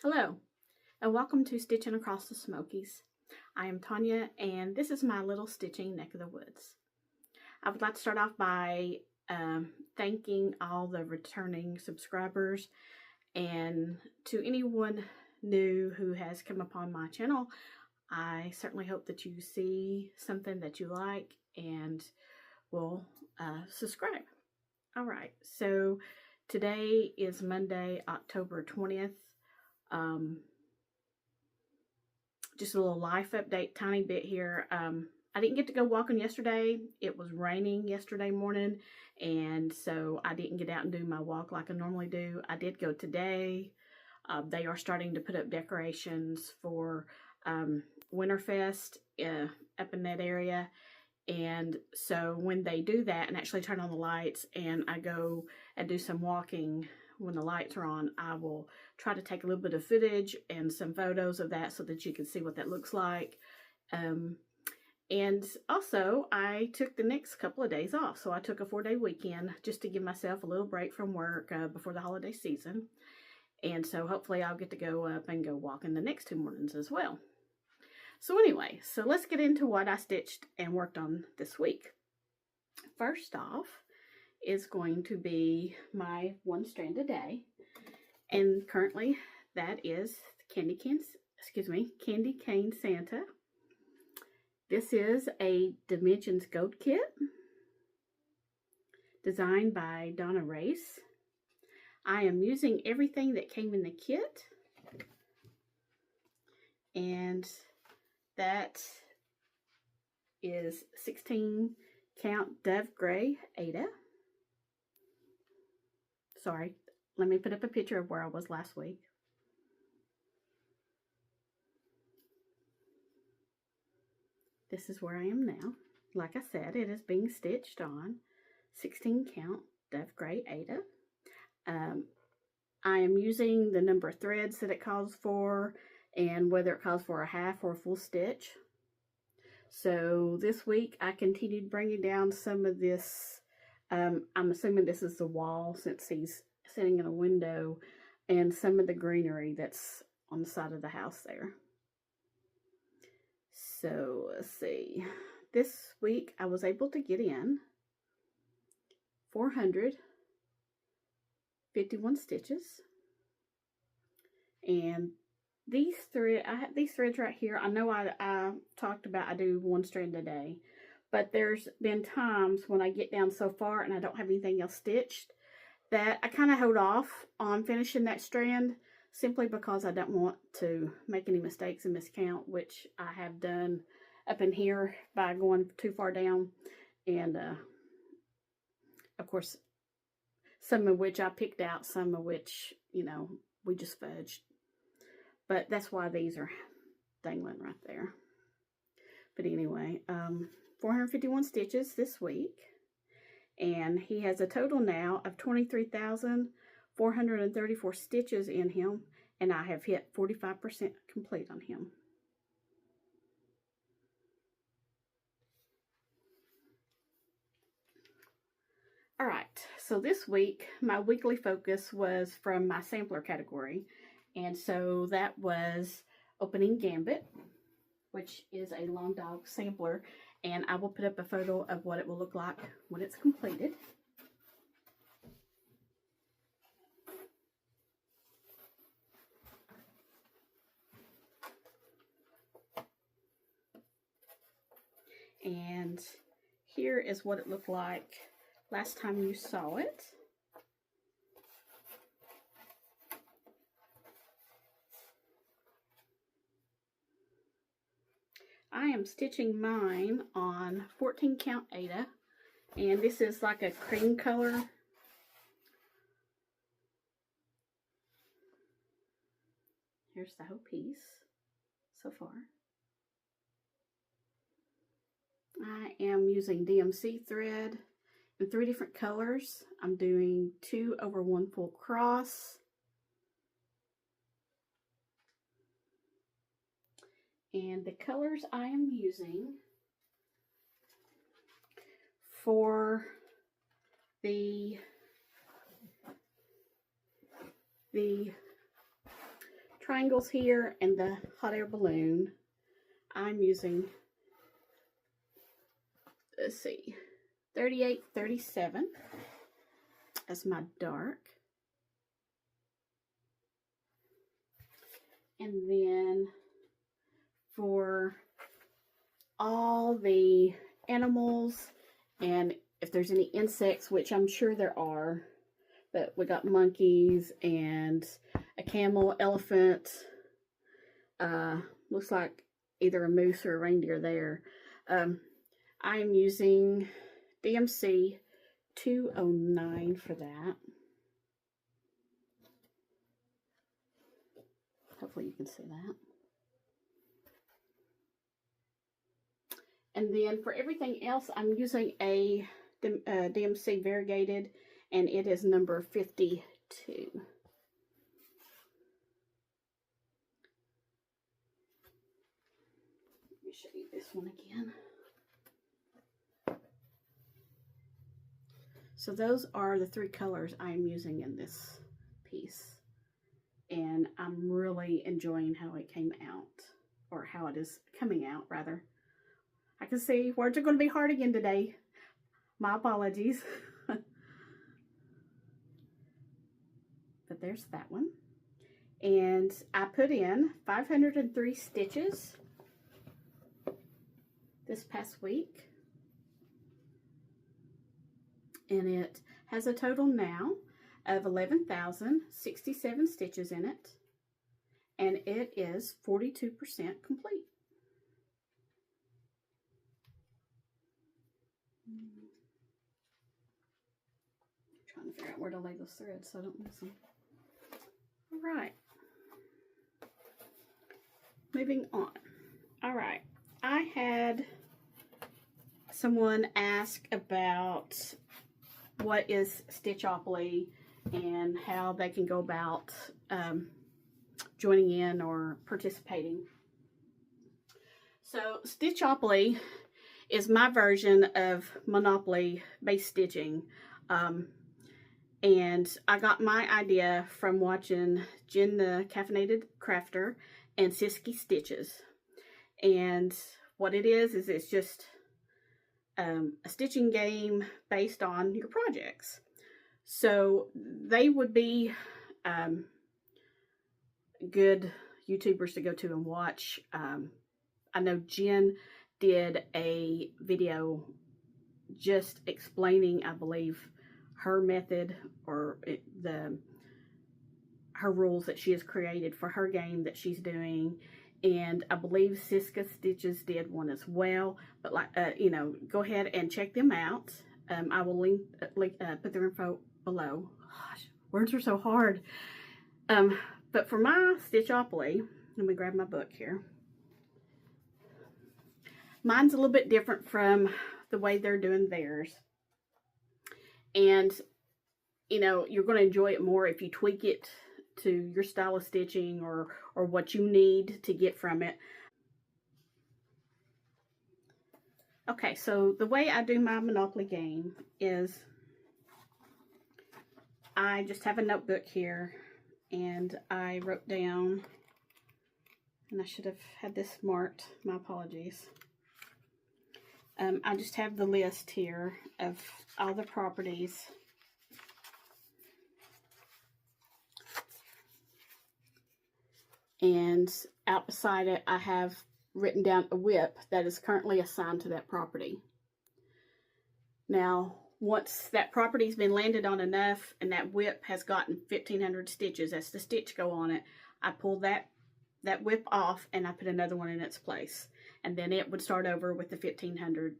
Hello, and welcome to Stitching Across the Smokies. I am Tanya, and this is my little stitching neck of the woods. I would like to start off by thanking all the returning subscribers, and to anyone new who has come upon my channel, I certainly hope that you see something that you like and will subscribe. All right, so today is Monday, October 20th. Just a little life update, tiny bit here. I didn't get to go walking yesterday. It was raining yesterday morning, and so I didn't get out and do my walk like I normally do. I did go today. They are starting to put up decorations for Winterfest up in that area. And so when they do that and actually turn on the lights and I go and do some walking when the lights are on, I will try to take a little bit of footage and some photos of that so that you can see what that looks like. And also, I took the next couple of days off. So I took a 4-day weekend just to give myself a little break from work before the holiday season. And so hopefully I'll get to go up and go walking the next 2 mornings as well. So anyway, so let's get into what I stitched and worked on this week. First off is going to be my one strand a day. And currently that is Candy Cane Santa. This is a Dimensions Goat Kit designed by Donna Race. I am using everything that came in the kit, and that is 16 count Dove Gray Ada. Sorry, let me put up a picture of where I was last week. This is where I am now. Like I said, it is being stitched on 16 count Dove Gray Ada. I am using the number of threads that it calls for, and whether it calls for a half or a full stitch. So this week I continued bringing down some of this. I'm assuming this is the wall since he's sitting in a window, and some of the greenery that's on the side of the house there. So let's see. This week I was able to get in 451 stitches, and these threads right here, I know I talked about I do one strand a day, but there's been times when I get down so far and I don't have anything else stitched that I kind of hold off on finishing that strand, simply because I don't want to make any mistakes and miscount, which I have done up in here by going too far down. And of course, some of which I picked out, some of which, you know, we just fudged. But that's why these are dangling right there. But anyway, 451 stitches this week. And he has a total now of 23,434 stitches in him. And I have hit 45% complete on him. All right, so this week, my weekly focus was from my sampler category. And so that was opening Gambit, which is a long dog sampler. And I will put up a photo of what it will look like when it's completed. And here is what it looked like last time you saw it. I am stitching mine on 14 count Ada, and this is like a cream color. Here's the whole piece so far. I am using DMC thread in 3 different colors. I'm doing 2 over 1 full cross. And the colors I am using for triangles here and the hot air balloon, I'm using, let's see, 3837 as my dark. And then for all the animals, and if there's any insects, which I'm sure there are, but we got monkeys and a camel, elephant, looks like either a moose or a reindeer there. I'm using DMC 209 for that. Hopefully you can see that. And then for everything else, I'm using a DMC variegated, and it is number 52. Let me show you this one again. So those are the 3 colors I'm using in this piece. And I'm really enjoying how it came out, or how it is coming out, rather. I can see words are going to be hard again today. My apologies. But there's that one. And I put in 503 stitches this past week. And it has a total now of 11,067 stitches in it. And it is 42% complete. Trying to figure out where to lay those threads so I don't miss them. All right. Moving on. All right. I had someone ask about what is Stitchopoly and how they can go about joining in or participating. So Stitchopoly is my version of Monopoly based stitching. And I got my idea from watching Jen the Caffeinated Crafter and Sisky Stitches. And what it is it's just a stitching game based on your projects. So they would be good YouTubers to go to and watch. I know Jen did a video just explaining, I believe, her method or her rules that she has created for her game that she's doing. And I believe Siska Stitches did one as well. But like, you know, go ahead and check them out. I will put their info below. Gosh, words are so hard. But for my Stitchopoly, let me grab my book here. Mine's a little bit different from the way they're doing theirs. And, you know, you're going to enjoy it more if you tweak it to your style of stitching or what you need to get from it. Okay, so the way I do my Monopoly game is I just have a notebook here and I wrote down, and I should have had this marked, my apologies. I just have the list here of all the properties. And out beside it, I have written down a whip that is currently assigned to that property. Now, once that property's been landed on enough and that whip has gotten 1,500 stitches, that's the stitch go on it, I pull that whip off and I put another one in its place. And then it would start over with the 1,500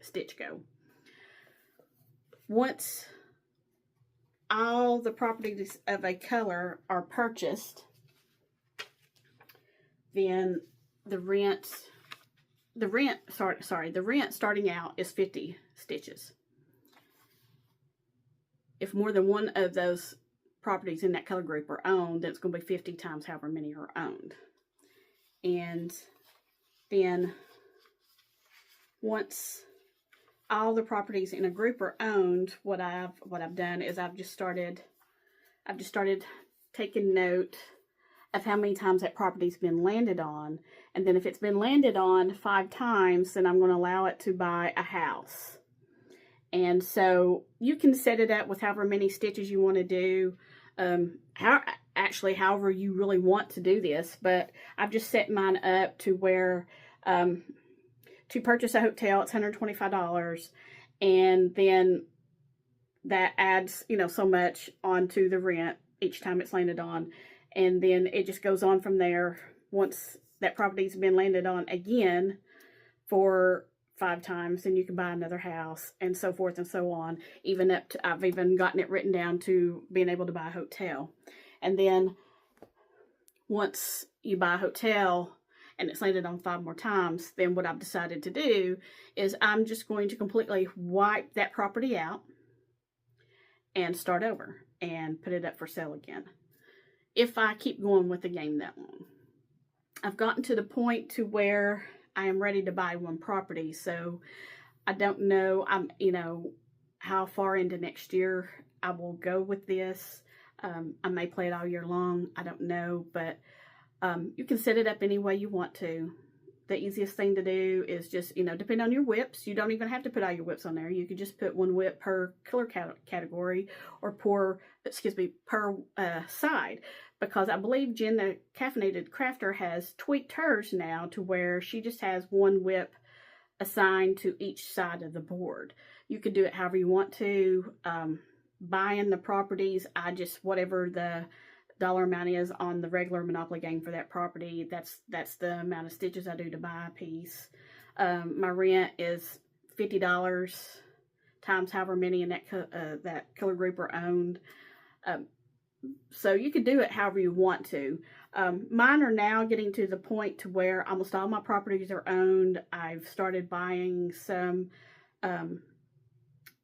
stitch go. Once all the properties of a color are purchased, then the rent starting out is 50 stitches. If more than one of those properties in that color group are owned, then it's going to be 50 times however many are owned. And then once all the properties in a group are owned, what I've done is I've just started taking note of how many times that property's been landed on. And then if it's been landed on 5 times, then I'm going to allow it to buy a house. And so you can set it up with however many stitches you want to do, however you really want to do this. But I've just set mine up to where to purchase a hotel, it's $125, and then that adds, you know, so much onto the rent each time it's landed on. And then it just goes on from there once that property's been landed on again for 5 times, then you can buy another house, and so forth and so on. Even up to, I've even gotten it written down to being able to buy a hotel. And then once you buy a hotel and it's landed on 5 more times, then what I've decided to do is I'm just going to completely wipe that property out and start over and put it up for sale again, if I keep going with the game that long. I've gotten to the point to where I am ready to buy one property, so I don't know, you know, how far into next year I will go with this. I may play it all year long, I don't know, but you can set it up any way you want to. The easiest thing to do is just, you know, depend on your whips. You don't even have to put all your whips on there. You could just put 1 whip per color category, or per side. Because I believe Jen, the Caffeinated Crafter, has tweaked hers now to where she just has 1 whip assigned to each side of the board. You could do it however you want to. Buying the properties, whatever the dollar amount is on the regular Monopoly game for that property, that's the amount of stitches I do to buy a piece. My rent is $50 times however many in that color group are owned. So you could do it however you want to. Mine are now getting to the point to where almost all my properties are owned. I've started buying some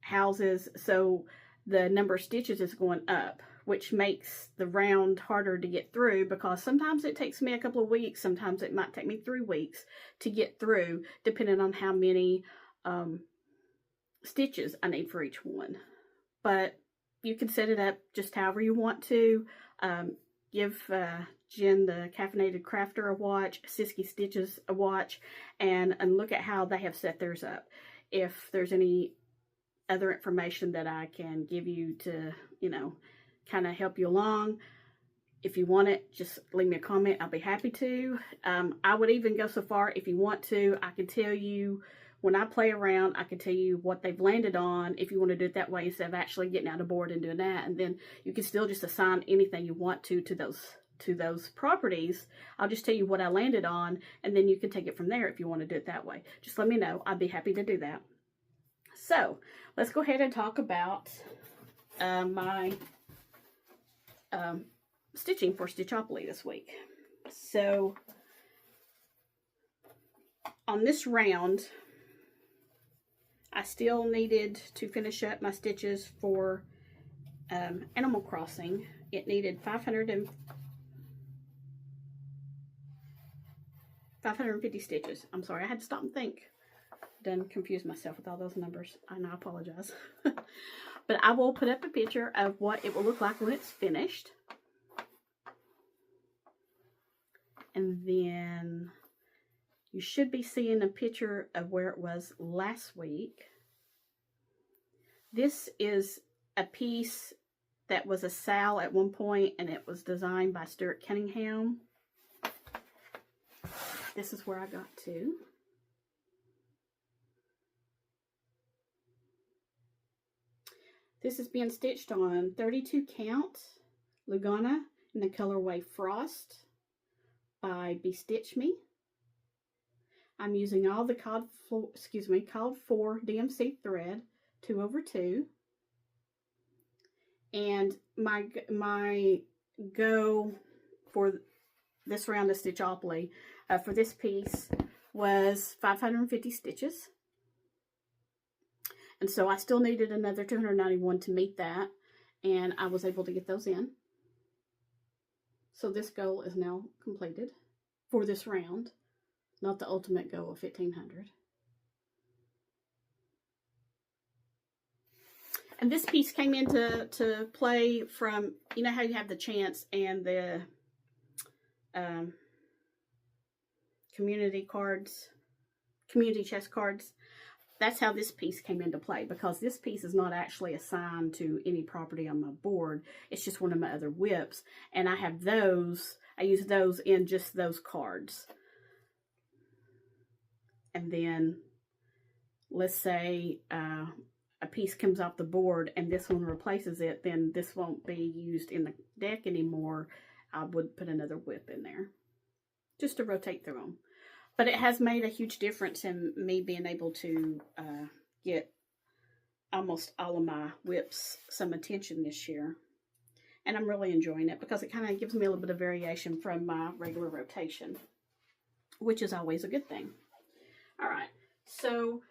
houses, so the number of stitches is going up, which makes the round harder to get through, because sometimes it takes me a couple of weeks, sometimes it might take me 3 weeks to get through, depending on how many stitches I need for each one. But you can set it up just however you want to. Give Jen, the Caffeinated Crafter, a watch, Sisky Stitches a watch, and look at how they have set theirs up. If there's any other information that I can give you to, you know, kind of help you along, if you want it, just leave me a comment. I'll be happy to. I would even go so far, if you want to, I can tell you, when I play around, I can tell you what they've landed on, if you want to do it that way, instead of actually getting out a board and doing that. And then you can still just assign anything you want to those properties. I'll just tell you what I landed on, and then you can take it from there if you want to do it that way. Just let me know. I'd be happy to do that. So let's go ahead and talk about my stitching for Stitchopoly this week. So on this round, I still needed to finish up my stitches for Animal Crossing. It needed 550 stitches. I'm sorry, I had to stop and think. Done confused myself with all those numbers, and I apologize. But I will put up a picture of what it will look like when it's finished. And then you should be seeing a picture of where it was last week. This is a piece that was a Sal at one point, and it was designed by Stuart Cunningham. This is where I got to. This is being stitched on 32 count Lugana in the colorway Frost by Bestitch Me. I'm using all the called for DMC thread, 2/2. And my go for this round of Stitchopoly for this piece was 550 stitches. And so I still needed another 291 to meet that, and I was able to get those in. So this goal is now completed for this round, not the ultimate goal of 1,500. And this piece came into play from, you know how you have the chance and the community cards, community chest cards. That's how this piece came into play, because this piece is not actually assigned to any property on my board. It's just one of my other whips, and I have those. I use those in just those cards. And then let's say a piece comes off the board and this one replaces it, then this won't be used in the deck anymore. I would put another whip in there just to rotate through them. But it has made a huge difference in me being able to get almost all of my whips some attention this year. And I'm really enjoying it because it kind of gives me a little bit of variation from my regular rotation, which is always a good thing. All right, so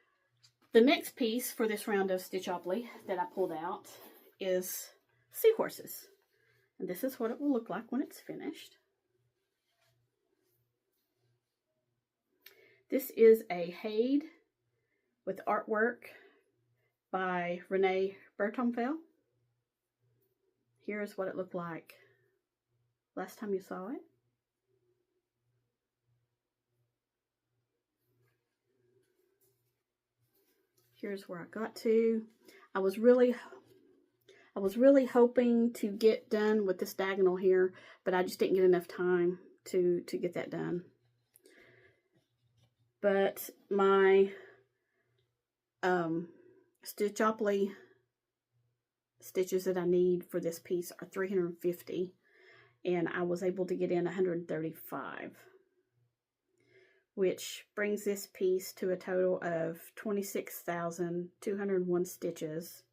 the next piece for this round of Stitchopoly that I pulled out is Seahorses. And this is what it will look like when it's finished. This is a Haid with artwork by Renee Bertonfeld. Here's what it looked like last time you saw it. Here's where I got to. I was really hoping to get done with this diagonal here, but I just didn't get enough time to get that done. But my Stitchopoly stitches that I need for this piece are 350, and I was able to get in 135, which brings this piece to a total of 26,201 stitches,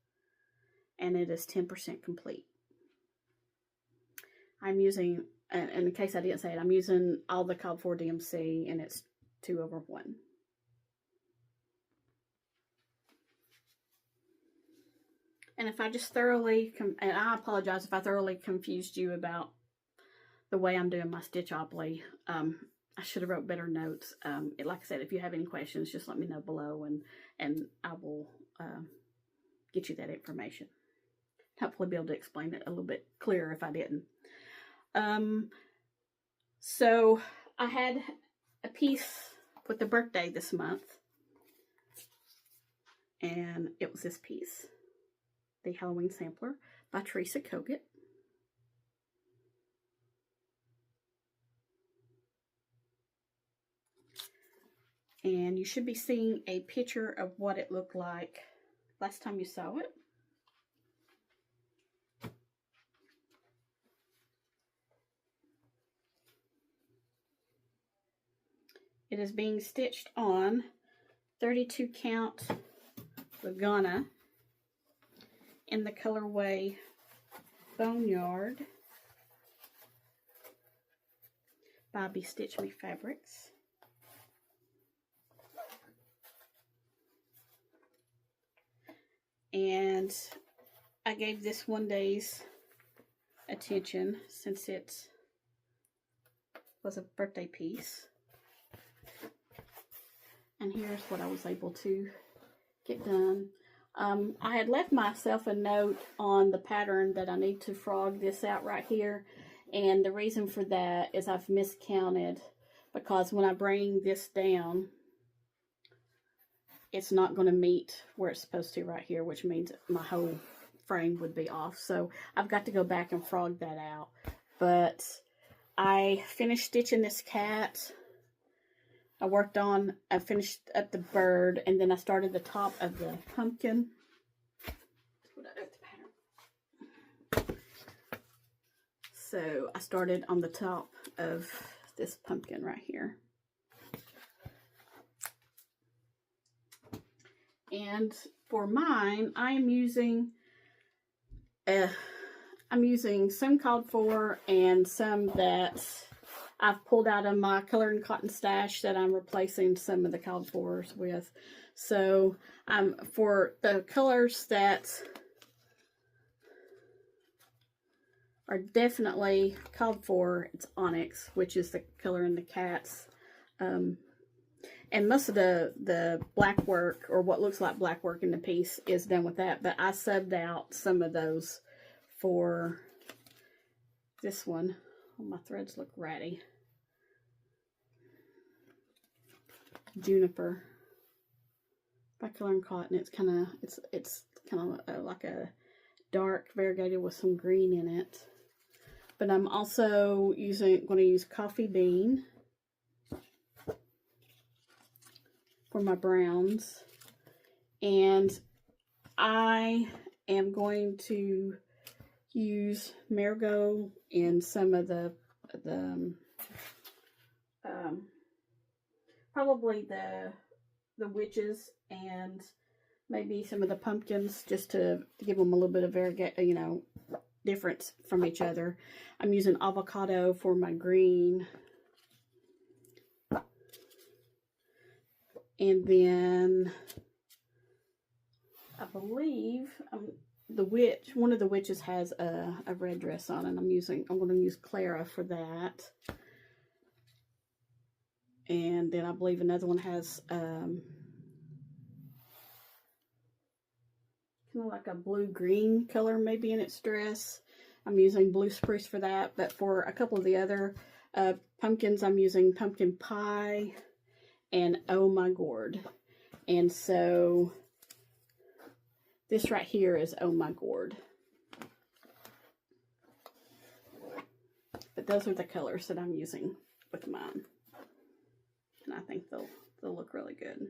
and it is 10% complete. I'm using, and in case I didn't say it, I'm using all the Cob 4 DMC, and it's 2/1. And if I just thoroughly, and I apologize if I thoroughly confused you about the way I'm doing my Stitchopoly, I should have wrote better notes. Like I said, if you have any questions, just let me know below, and I will get you that information. Hopefully be able to explain it a little bit clearer if I didn't. So I had a piece with a birthday this month, and it was this piece, the Halloween Sampler by Teresa Kogut. And you should be seeing a picture of what it looked like last time you saw it. It is being stitched on 32 count Lagana in the colorway Boneyard by Stitch Me Fabrics. And I gave this 1 day's attention since it was a birthday piece. And here's what I was able to get done. I had left myself a note on the pattern that I need to frog this out right here. And the reason for that is I've miscounted, because when I bring this down, it's not going to meet where it's supposed to right here, which means my whole frame would be off. So I've got to go back and frog that out. But I finished stitching this cat. I finished up the bird, and then I started the top of the pumpkin. That's what I do with the pattern. So I started on the top of this pumpkin right here. And for mine, I'm using some called for and some that I've pulled out of my Color and Cotton stash that I'm replacing some of the called fors with. So for the colors that are definitely called for, it's Onyx, which is the color in the cats. And most of the black work, or what looks like black work in the piece, is done with that. But I subbed out some of those for this one. Oh, my threads look ratty. Juniper by Color and Cotton. It's kind of like a dark variegated with some green in it. But I'm also going to use Coffee Bean for my browns, and I am going to use Marigold in some of the probably the witches and maybe some of the pumpkins, just to give them a little bit of difference from each other. I'm using avocado for my green. And then I believe one of the witches has a red dress on, and I'm going to use Clara for that. And then I believe another one has kind of like a blue-green color maybe in its dress. I'm using Blue Spruce for that. But for a couple of the other pumpkins, I'm using Pumpkin Pie and Oh My Gourd. And so this right here is Oh My Gourd. But those are the colors that I'm using with mine. And I think they'll look really good.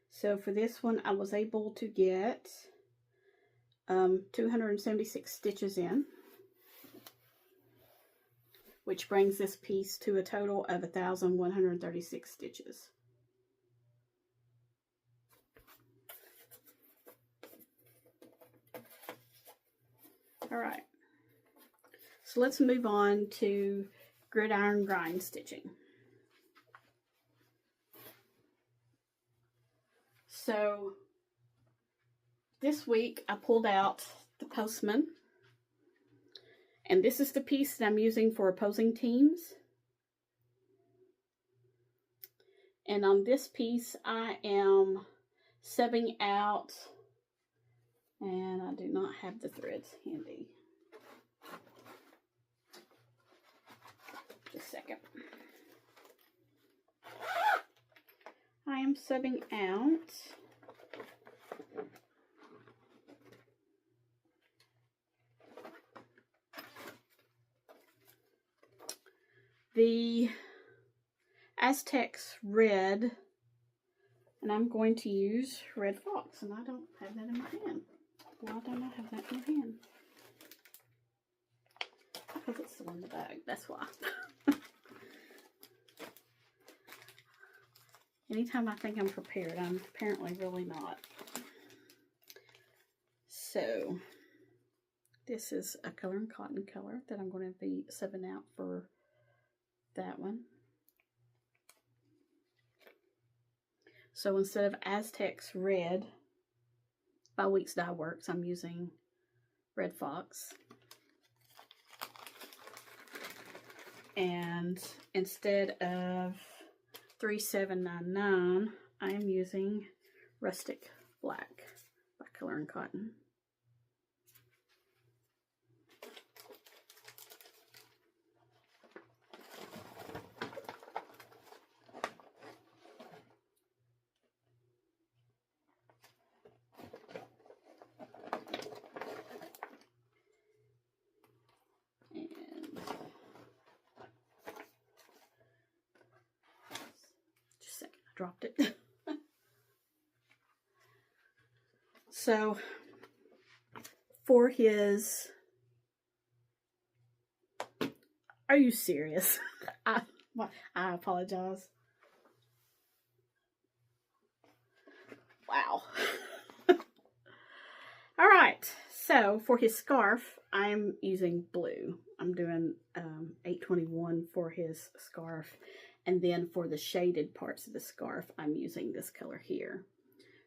So for this one, I was able to get 276 stitches in, which brings this piece to a total of 1,136 stitches. All right, so let's move on to gridiron grind stitching. So this week I pulled out the Postman, and this is the piece that I'm using for opposing teams. And on this piece I am subbing out, and I do not have the threads handy. Just a second. I am subbing out the Aztecs Red, and I'm going to use Red Fox, and I don't have that in my hand. Why don't I have that in my hand? Because it's still in the bag, that's why. Anytime I think I'm prepared, I'm apparently really not. So, this is a Color and Cotton color that I'm going to be subbing out for that one. So instead of Aztecs Red by Weeks Dye Works, I'm using Red Fox. And instead of 3799, I am using Rustic Black by Color and Cotton. Dropped it. So for his, are you serious? I apologize. Wow. All right, so for his scarf, I'm using blue. I'm doing 821 for his scarf. And then for the shaded parts of the scarf, I'm using this color here,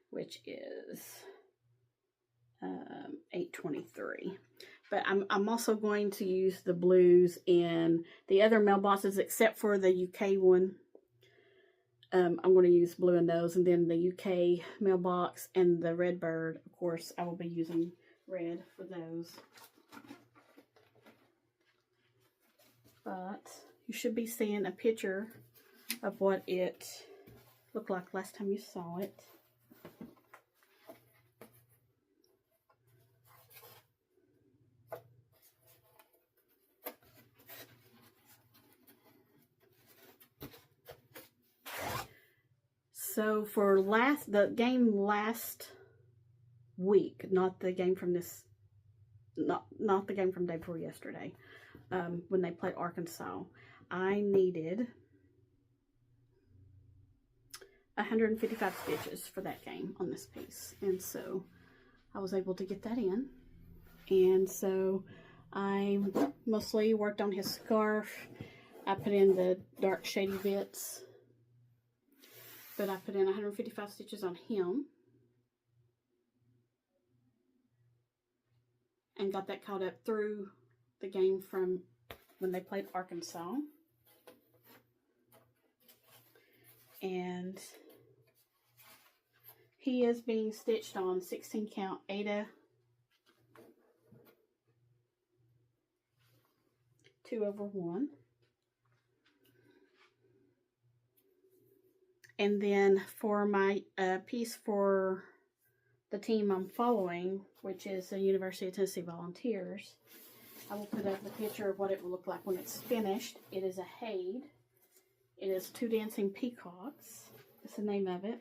which is 823. But I'm also going to use the blues in the other mailboxes, except for the UK one. I'm going to use blue in those. And then the UK mailbox and the Redbird, of course, I will be using red for those. but you should be seeing a picture of what it looked like last time you saw it. So for the game last week, not the game from this, not the game from day before yesterday, when they played Arkansas, I needed 155 stitches for that game on this piece, and so I was able to get that in. And so I mostly worked on his scarf. I put in the dark shady bits, but I put in 155 stitches on him and got that caught up through the game from when they played Arkansas. And he is being stitched on 16 count Aida 2/1. And then for my piece for the team I'm following, which is the University of Tennessee Volunteers, I will put up the picture of what it will look like when it's finished. It is a Haid. It is 2 Dancing Peacocks. That's the name of it.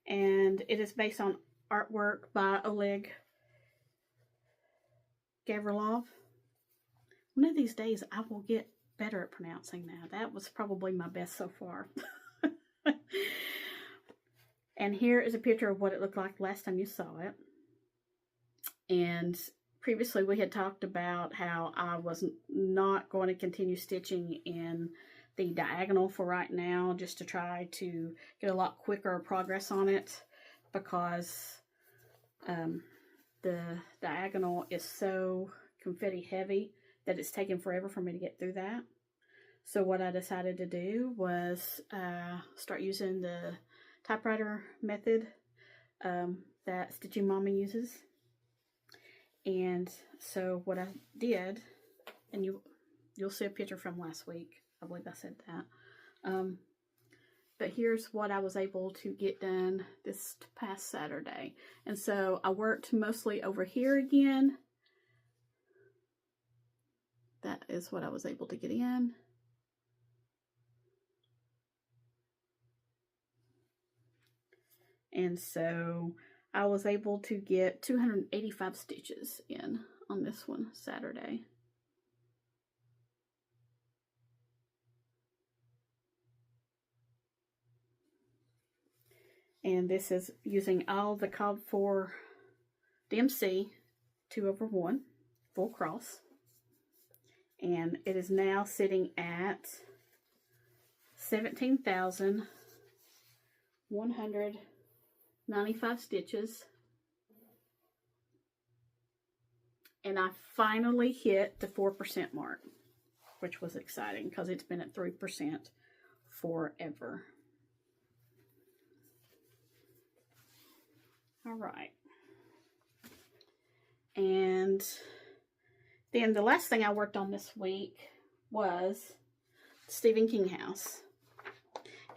And it is based on artwork by Oleg Gavrilov. One of these days I will get better at pronouncing that. That was probably my best so far. And here is a picture of what it looked like last time you saw it. And previously we had talked about how I was not going to continue stitching in the diagonal for right now, just to try to get a lot quicker progress on it, because the diagonal is so confetti heavy that it's taken forever for me to get through that. So what I decided to do was start using the typewriter method that Stitching Mommy uses. And so what I did, and you'll see a picture from last week, I believe I said that, but here's what I was able to get done this past Saturday. And so I worked mostly over here again. That is what I was able to get in. And so I was able to get 285 stitches in on this one Saturday. And this is using all the Cob 4 DMC 2/1 full cross. And it is now sitting at 17,195 stitches. And I finally hit the 4% mark, which was exciting because it's been at 3% forever. All right. And then the last thing I worked on this week was Stephen King house.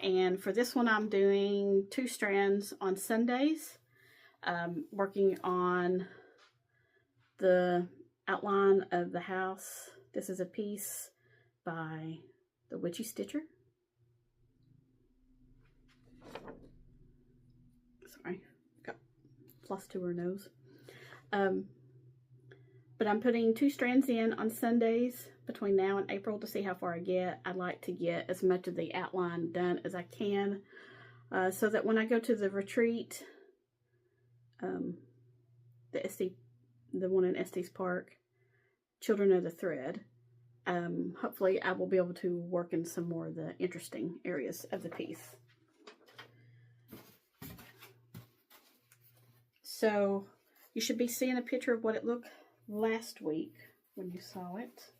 And for this one, I'm doing 2 strands on Sundays, working on the outline of the house. This is a piece by the Witchy Stitcher. Sorry, got Flosstuber nose. But I'm putting 2 strands in on Sundays between now and April to see how far I get. I'd like to get as much of the outline done as I can, so that when I go to the retreat, the one in Estes Park, Children of the Thread, hopefully I will be able to work in some more of the interesting areas of the piece. So you should be seeing a picture of what it looked last week when you saw it.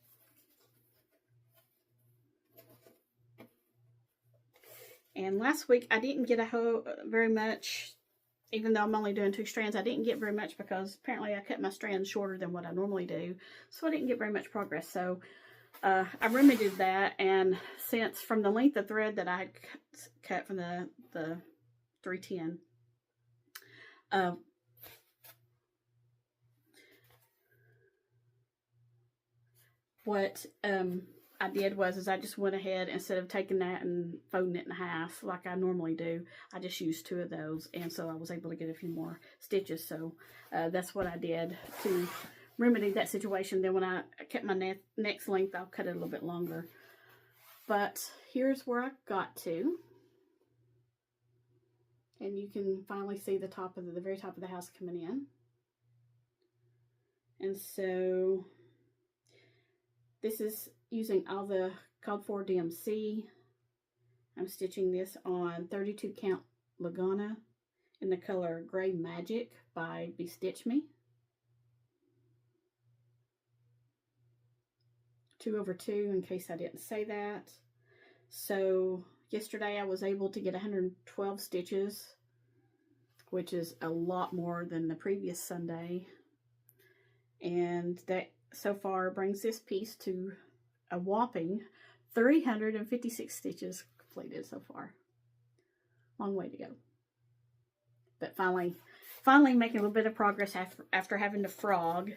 And last week I didn't get very much even though I'm only doing 2 strands, I didn't get very much because apparently I cut my strands shorter than what I normally do. So I didn't get very much progress. So I remedied that, and since from the length of thread that I had cut from the 310, what I did was I just went ahead, instead of taking that and folding it in half like I normally do, I just used 2 of those, and so I was able to get a few more stitches. So that's what I did to remedy that situation. Then when I cut my next length, I'll cut it a little bit longer. But here's where I got to, and you can finally see the top of the very top of the house coming in. And so this is using all the called for DMC. I'm stitching this on 32 count Lagana in the color Gray Magic by Bestitch Me. 2/2, in case I didn't say that. So yesterday I was able to get 112 stitches, which is a lot more than the previous Sunday. And that so far brings this piece to a whopping 356 stitches completed so far. Long way to go. But finally making a little bit of progress after having to frog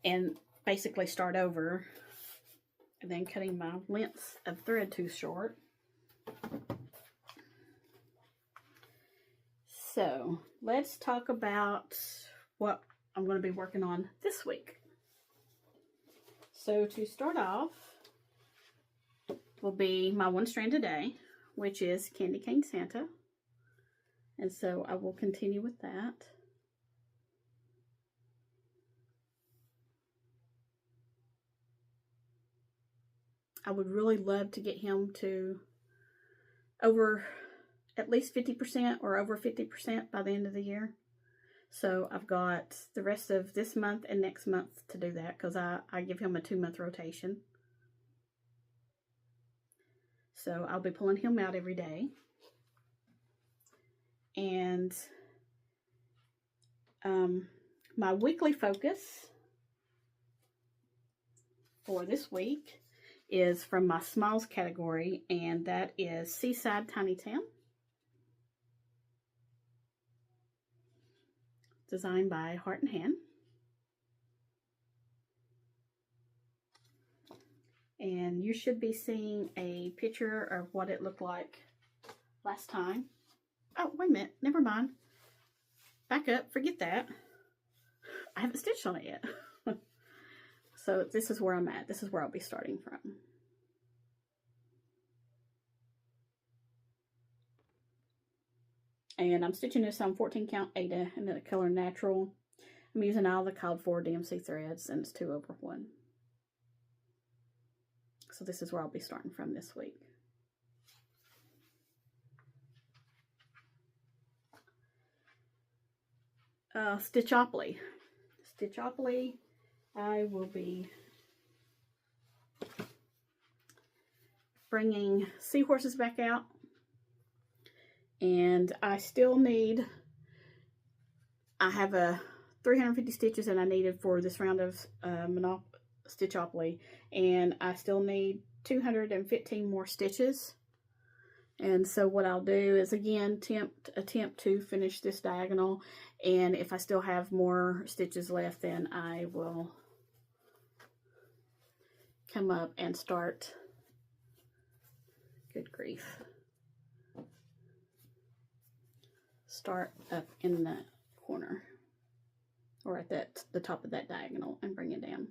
and basically start over, and then cutting my lengths of thread too short. So let's talk about what I'm going to be working on this week. So to start off will be my 1 strand a day, which is Candy Cane Santa. And so I will continue with that. I would really love to get him to over at least 50% or over 50% by the end of the year. So I've got the rest of this month and next month to do that, because I give him a 2-month rotation. So I'll be pulling him out every day. And my weekly focus for this week is from my smalls category, and that is Seaside Tiny Town, designed by Heart and Hand. And you should be seeing a picture of what it looked like last time. Oh, wait a minute, never mind. Back up, forget that. I haven't stitched on it yet. So this is where I'm at. This is where I'll be starting from. And I'm stitching this on 14 count Ada in the color Natural. I'm using all the called for DMC threads, and it's 2/1. So this is where I'll be starting from this week. Stitchopoly. Stitchopoly, I will be bringing Seahorses back out. And I still need, I have a 350 stitches that I needed for this round of Stitchopoly, and I still need 215 more stitches. And so what I'll do is, again, attempt to finish this diagonal, and if I still have more stitches left, then I will come up and start, good grief, start up in the corner, or at the top of that diagonal, and bring it down.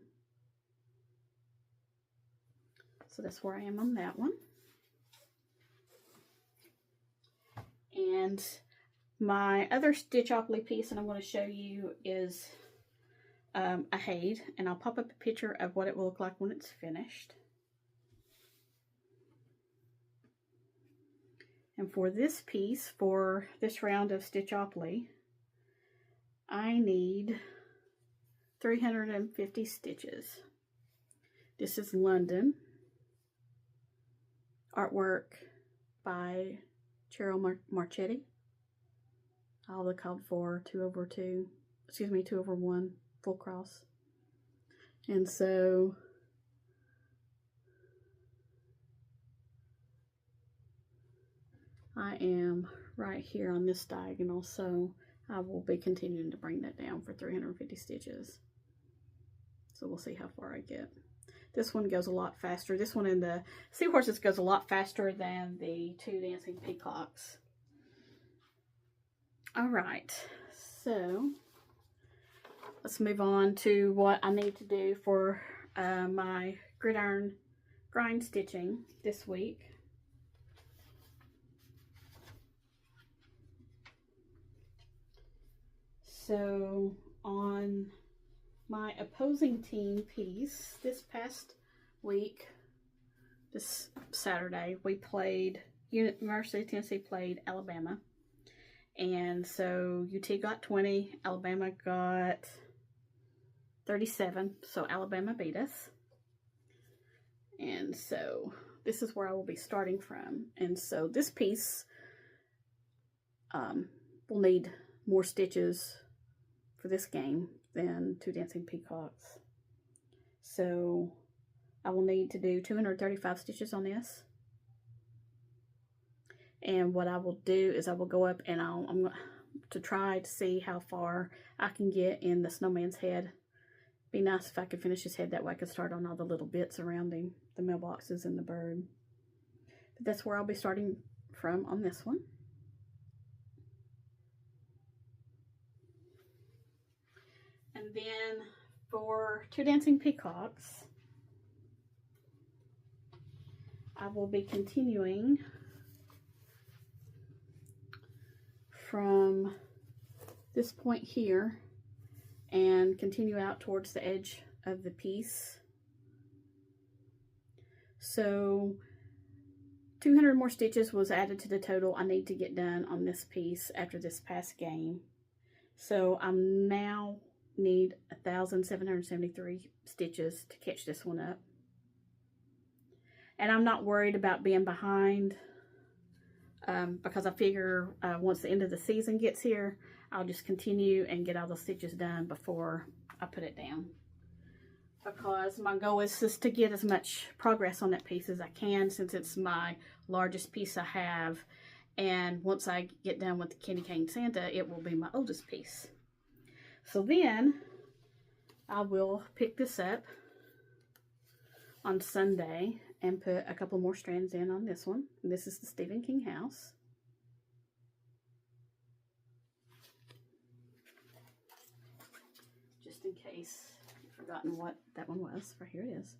So that's where I am on that one. And my other Stitchopoly piece that I'm going to show you is a Hade, and I'll pop up a picture of what it will look like when it's finished. And for this piece, for this round of Stitchopoly, I need 350 stitches. This is London. Artwork by Cheryl Marchetti. all the called for 2/2, excuse me, 2/1 full cross. And so I am right here on this diagonal, so I will be continuing to bring that down for 350 stitches. So we'll see how far I get. This one goes a lot faster. This one in the Seahorses goes a lot faster than the 2 Dancing Peacocks. All right, so let's move on to what I need to do for my Gridiron grind stitching this week. So on my opposing team piece this past week, this Saturday, we played, University of Tennessee played Alabama. And so UT got 20, Alabama got 37, so Alabama beat us. And so this is where I will be starting from. And so this piece will need more stitches for this game than 2 Dancing Peacocks. So I will need to do 235 stitches on this. And what I will do is I will go up and I'm going to try to see how far I can get in the snowman's head. Be nice if I could finish his head, that way I could start on all the little bits around him, the mailboxes and the bird. But that's where I'll be starting from on this one. And then for 2 Dancing Peacocks, I will be continuing from this point here and continue out towards the edge of the piece. So 200 more stitches was added to the total I need to get done on this piece after this past game. So I'm now need 1,773 stitches to catch this one up. And I'm not worried about being behind because I figure once the end of the season gets here, I'll just continue and get all the stitches done before I put it down. Because my goal is just to get as much progress on that piece as I can, since it's my largest piece I have. And once I get done with the Candy Cane Santa, it will be my oldest piece. So then I will pick this up on Sunday and put a couple more strands in on this one. And this is the Stephen King house. Just in case you've forgotten what that one was, right here it is.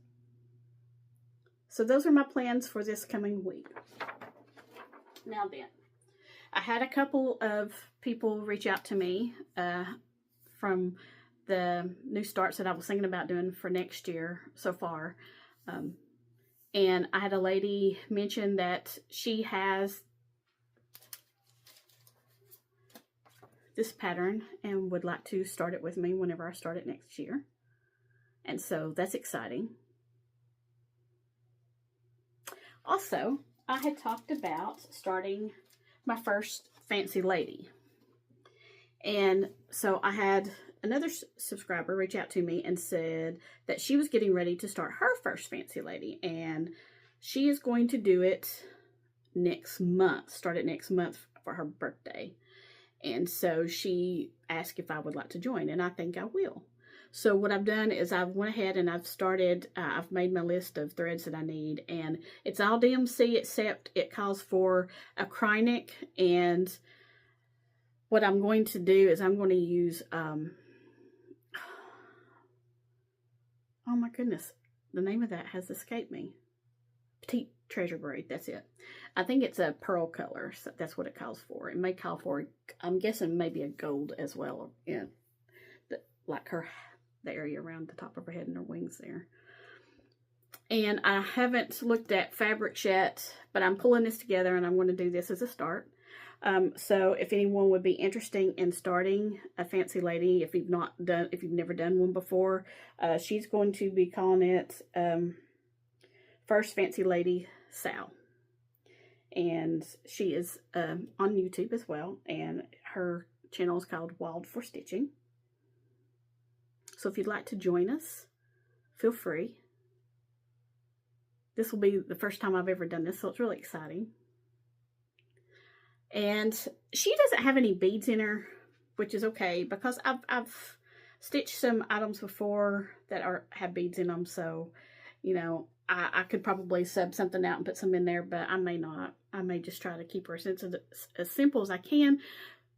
So those are my plans for this coming week. Now then, I had a couple of people reach out to me from the new starts that I was thinking about doing for next year so far. And I had a lady mention that she has this pattern and would like to start it with me whenever I start it next year. And so that's exciting. Also, I had talked about starting my first Fancy Lady. And so I had another subscriber reach out to me and said that she was getting ready to start her first Fancy Lady. And she is going to do it next month, start it next month for her birthday. And so she asked if I would like to join, and I think I will. So what I've done is I've went ahead and I've started, I've made my list of threads that I need, and it's all DMC except it calls for a Krynic. And what I'm going to do is I'm going to use, oh my goodness, the name of that has escaped me. Petite Treasure Braid, that's it. I think it's a pearl color, so that's what it calls for. It may call for, I'm guessing maybe a gold as well, yeah, like the area around the top of her head and her wings there. And I haven't looked at fabrics yet, but I'm pulling this together and I'm going to do this as a start. So if anyone would be interested in starting a Fancy Lady, if you've never done one before, she's going to be calling it First Fancy Lady Sal. And she is on YouTube as well, and her channel is called Wild for Stitching. So if you'd like to join us, feel free. This will be the first time I've ever done this, so it's really exciting. And she doesn't have any beads in her, which is okay, because I've stitched some items before that have beads in them, so, you know, I could probably sub something out and put some in there, but I may not. I may just try to keep her as simple as I can,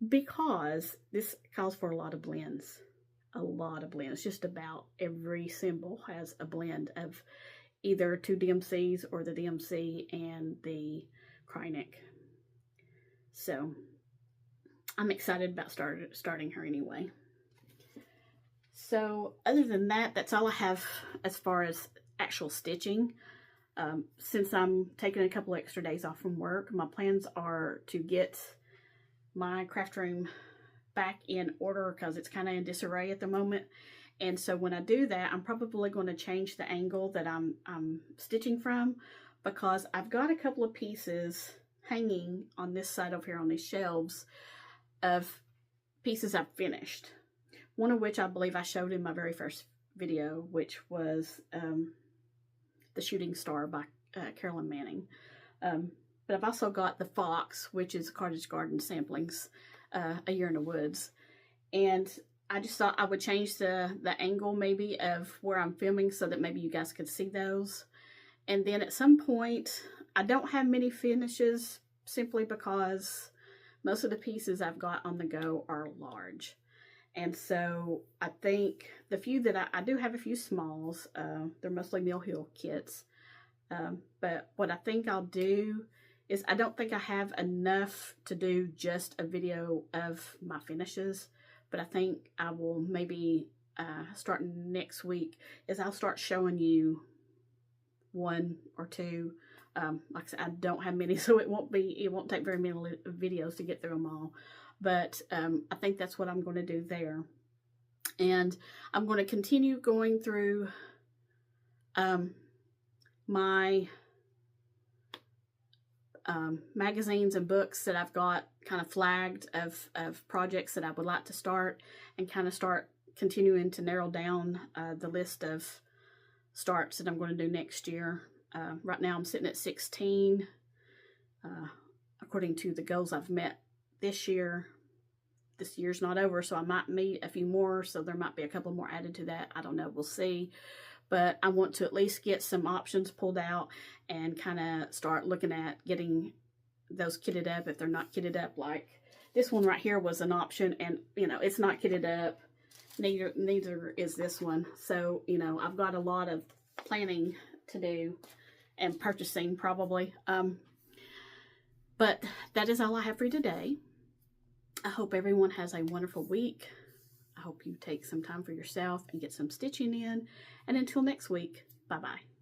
because this calls for a lot of blends. A lot of blends. Just about every symbol has a blend of either 2 DMCs or the DMC and the Krynic. So I'm excited about starting her anyway. So other than that, that's all I have as far as actual stitching. Since I'm taking a couple extra days off from work, my plans are to get my craft room back in order, because it's kind of in disarray at the moment. And so when I do that, I'm probably going to change the angle that I'm stitching from, because I've got a couple of pieces hanging on this side over here on these shelves of pieces I've finished. One of which I believe I showed in my very first video, which was The Shooting Star by Carolyn Manning. But I've also got The Fox, which is Cottage Garden Samplings, A Year in the Woods. And I just thought I would change the angle maybe of where I'm filming so that maybe you guys could see those. And then at some point, I don't have many finishes simply because most of the pieces I've got on the go are large. And so I think the few that I do have a few smalls, they're mostly Mill Hill kits. But what I think I'll do is, I don't think I have enough to do just a video of my finishes, but I think I will maybe starting next week is I'll start showing you 1 or 2. Like I said, I don't have many, so it won't take very many videos to get through them all. But I think that's what I'm going to do there. And I'm going to continue going through my magazines and books that I've got kind of flagged of projects that I would like to start, and kind of start continuing to narrow down the list of starts that I'm going to do next year. Right now I'm sitting at 16 according to the goals I've met this year. This year's not over, so I might meet a few more, so there might be a couple more added to that. I don't know, we'll see. But I want to at least get some options pulled out and kind of start looking at getting those kitted up if they're not kitted up. Like this one right here was an option, and you know, it's not kitted up. Neither is this one. So, you know, I've got a lot of planning to do and purchasing probably. But that is all I have for you today. I hope everyone has a wonderful week. I hope you take some time for yourself and get some stitching in. And until next week, bye-bye.